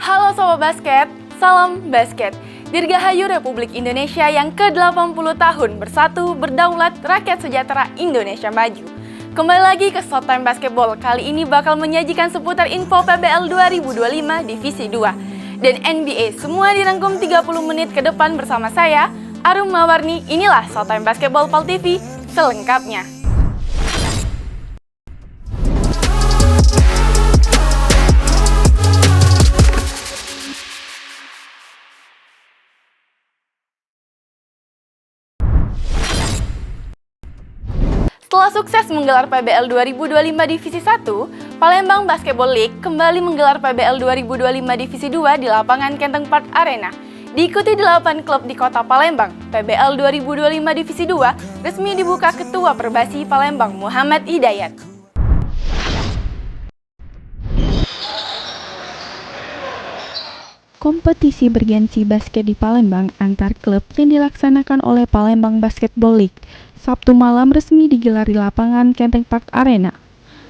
Halo Sobat Basket, salam basket. Dirgahayu Republik Indonesia yang ke-80 tahun bersatu, berdaulat, rakyat sejahtera, Indonesia maju. Kembali lagi ke Showtime Basketball, kali ini bakal menyajikan seputar info PBL 2025 Divisi 2 dan NBA, semua dirangkum 30 menit ke depan bersama saya, Arum Mawarni. Inilah Showtime Basketball Pal TV selengkapnya. Setelah sukses menggelar PBL 2025 Divisi 1, Palembang Basketball League kembali menggelar PBL 2025 Divisi 2 di lapangan Kenteng Park Arena. Diikuti 8 klub di kota Palembang, PBL 2025 Divisi 2 resmi dibuka Ketua Perbasi Palembang Muhammad Hidayat. Kompetisi bergensi basket di Palembang antar klub yang dilaksanakan oleh Palembang Basketball League Sabtu malam resmi digelar di lapangan Kenteng Park Arena.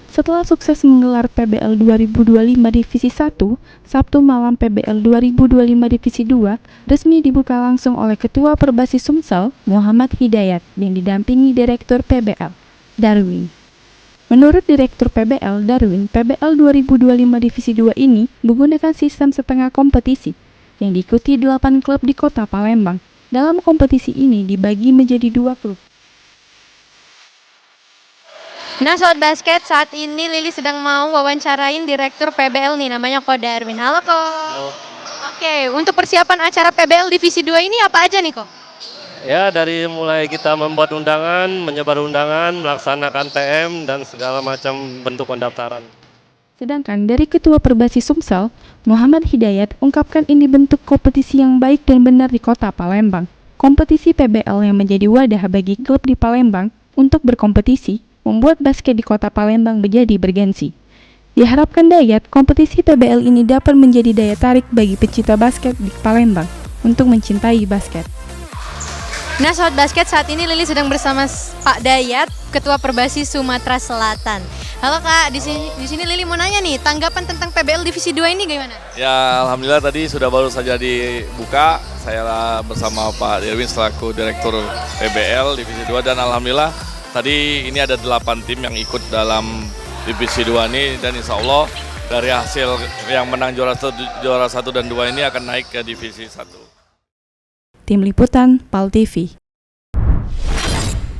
Setelah sukses menggelar PBL 2025 Divisi 1, Sabtu malam PBL 2025 Divisi 2 resmi dibuka langsung oleh Ketua Perbasi Sumsel Muhammad Hidayat yang didampingi Direktur PBL, Darwin. Menurut Direktur PBL, Darwin, PBL 2025 Divisi 2 ini menggunakan sistem setengah kompetisi yang diikuti 8 klub di kota Palembang. Dalam kompetisi ini dibagi menjadi 2 klub. Nah, Sobat Basket, saat ini Lili sedang mau wawancarain Direktur PBL nih, namanya Ko Darwin. Halo, Ko. Halo. Oke, untuk persiapan acara PBL Divisi 2 ini apa aja nih, Ko? Ya, dari mulai kita membuat undangan, menyebar undangan, melaksanakan TM, dan segala macam bentuk pendaftaran. Sedangkan dari Ketua Perbasi Sumsel, Muhammad Hidayat ungkapkan ini bentuk kompetisi yang baik dan benar di kota Palembang. Kompetisi PBL yang menjadi wadah bagi klub di Palembang untuk berkompetisi, membuat basket di kota Palembang menjadi bergensi. Diharapkan Dayat, kompetisi PBL ini dapat menjadi daya tarik bagi pecinta basket di Palembang untuk mencintai basket. Nah, Sobat Basket, saat ini Lili sedang bersama Pak Dayat, Ketua Perbasi Sumatera Selatan. Halo Kak, di sini Lili mau nanya nih, tanggapan tentang PBL Divisi 2 ini gimana? Ya, alhamdulillah tadi sudah baru saja dibuka. Saya bersama Pak Darwin selaku Direktur PBL Divisi 2 dan alhamdulillah tadi ini ada 8 tim yang ikut dalam Divisi 2 ini dan insya Allah dari hasil yang menang juara 1 dan 2 ini akan naik ke Divisi 1. Tim Liputan PAL TV.